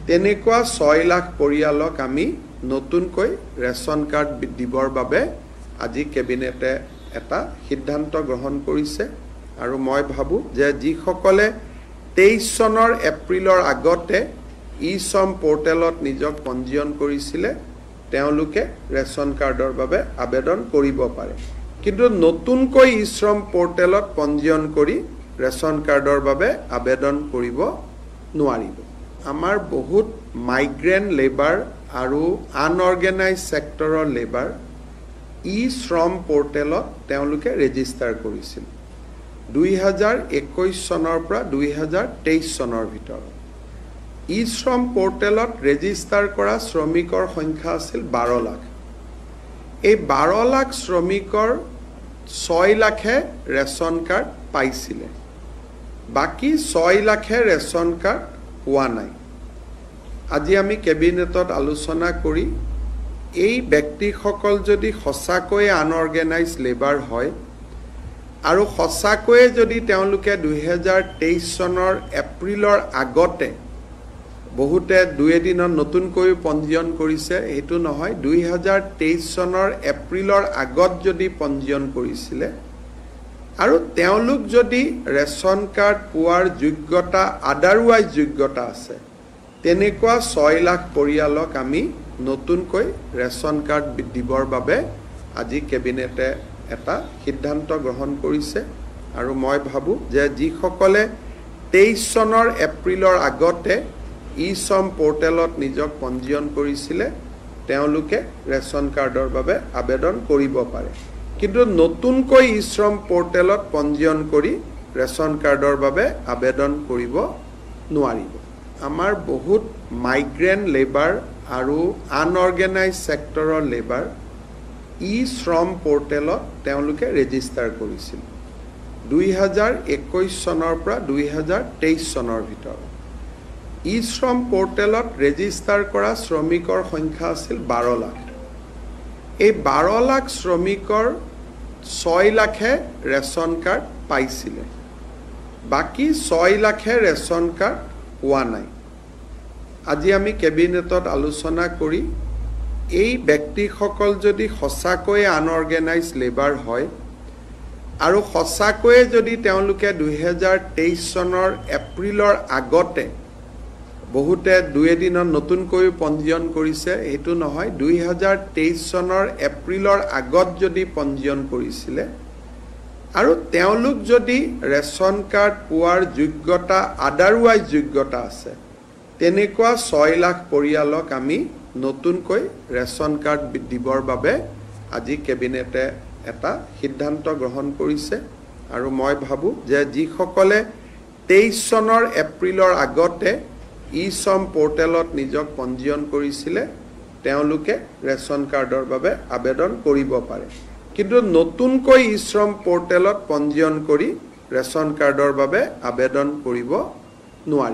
তেনেকুৱা 6 লাখ পৰিয়ালক আমি নতুনকৈ ৰেচন কাৰ্ড দিবৰ বাবে আজি কেবিনেটে এটা সিদ্ধান্ত গ্ৰহণ কৰিছে আৰু মই ভাবো যে যিসকলে 23 চনৰ এপ্ৰিলৰ আগতে ই-শ্ৰম পোৰ্টেলত নিজক পঞ্জীয়ন কৰিছিলে তেওঁলোকে ৰেচন কাৰ্ডৰ বাবে আবেদন কৰিব পাৰে কিন্তু নতুনকৈ ই-শ্ৰম পোৰ্টেলত পঞ্জীয়ন কৰি ৰেচন কাৰ্ডৰ বাবে আবেদন কৰিব নোৱাৰিব আমাৰ বহুত মাইগ্ৰেন্ট লেবাৰ আৰু আনঅৰ্গেনাইজ সেক্টৰৰ লেবাৰ ই-শ্ৰম পোৰ্টেলত তেওঁলোকে ৰেজিষ্টাৰ কৰিছিল 2021 চনৰ পৰা 2023 চনৰ ভিতৰত ই-শ্ৰম পোৰ্টেলত ৰেজিষ্টাৰ কৰা শ্ৰমিকৰ সংখ্যা আছিল 12 লাখ এই 12 লাখ শ্ৰমিকৰ 6 লাখে ৰেচন কাৰ্ড পাইছিলে বাকি 6 লাখে ৰেচন কাৰ্ড পোৱা নাই আজি আমি কেবিনেটত আলোচনা কৰি এই ব্যক্তিসকল যদি সঁচাকৈ আনঅৰ্গেনাইজ লেবাৰ হয় আৰু সঁচাকৈ যদি তেওঁলোকে 2023 চনৰ এপ্ৰিলৰ আগতে বহুতে দুই এদিনত নতুনকৈ পঞ্জীয়ন কৰিছে হেতু নহয় 2023 চনৰ এপ্ৰিলৰ আগত যদি পঞ্জীয়ন কৰিছিলে আৰু তেওঁলোক যদি ৰেচন কাৰ্ড পোৱাৰ যোগ্যতা আদাৰৱাইজ যোগ্যতা আছে তেনেকুৱা 6 লাখ পৰিয়ালক আমি নতুনকৈ ৰেচন কাৰ্ড দিবৰ বাবে আজি কেবিনেটে এটা সিদ্ধান্ত গ্ৰহণ কৰিছে আৰু মই ভাবো যে যিসকলে 23 চনৰ এপ্ৰিলৰ আগতে ই-শ্ৰম পোৰ্টেলত নিজক পঞ্জীয়ন কৰিছিলে তেওঁলোকে ৰেচন কাৰ্ডৰ বাবে আবেদন কৰিব পাৰে কিন্তু নতুনকৈ ই-শ্ৰম পোৰ্টেলত পঞ্জীয়ন কৰি ৰেচন কাৰ্ডৰ বাবে আবেদন কৰিব নোৱাৰিব আমাৰ বহুত মাইগ্ৰেন্ট লেবাৰ আৰু আনঅৰ্গেনাইজ সেক্টৰৰ লেবাৰ ই-শ্ৰম পোৰ্টেলত তেওঁলোকে ৰেজিষ্টাৰ কৰিছিল 2021 চনৰ পৰা 2023 চনৰ ভিতৰত ই-শ্ৰম পোৰ্টেলত ৰেজিষ্টাৰ কৰা শ্ৰমিকৰ সংখ্যা আছিল 12 লাখ এই 12 লাখ শ্ৰমিকৰ 6 লাখে ৰেচন কাৰ্ড পাইছিলে বাকি 6 লাখে ৰেচন কাৰ্ড পোৱা নাই আজি আমি কেবিনেটত আলোচনা কৰি এই ব্যক্তিসকল যদি সঁচাকৈ আনঅৰ্গেনাইজ লেবাৰ হয় আৰু সঁচাকৈ যদি তেওঁলোকে 2023 চনৰ এপ্ৰিলৰ আগতে বহুতে দুই এদিনত নতুনকৈ পঞ্জীয়ন কৰিছে হেতু নহয় 2023 চনৰ এপ্ৰিলৰ আগত যদি পঞ্জীয়ন কৰিছিলে আৰু তেওঁলোক যদি ৰেচন কাৰ্ড পোৱাৰ যোগ্যতা আদাৰৱাইজ যোগ্যতা আছে তেনেকুৱা 6 লাখ পৰিয়ালক আমি নতুনকৈ ৰেচন কাৰ্ড দিবৰ বাবে আজি কেবিনেটে এটা সিদ্ধান্ত গ্ৰহণ কৰিছে আৰু মই ভাবো যে যিসকলে 23 চনৰ এপ্ৰিলৰ আগতে ই-শ্ৰম পোৰ্টেলত নিজক পঞ্জীয়ন কৰিছিলে তেওঁলোকে ৰেচন কাৰ্ডৰ বাবে আবেদন কৰিব পাৰে কিন্তু নতুনকৈ ই-শ্ৰম পোৰ্টেলত পঞ্জীয়ন কৰি ৰেচন কাৰ্ডৰ বাবে আবেদন কৰিব নোৱাৰি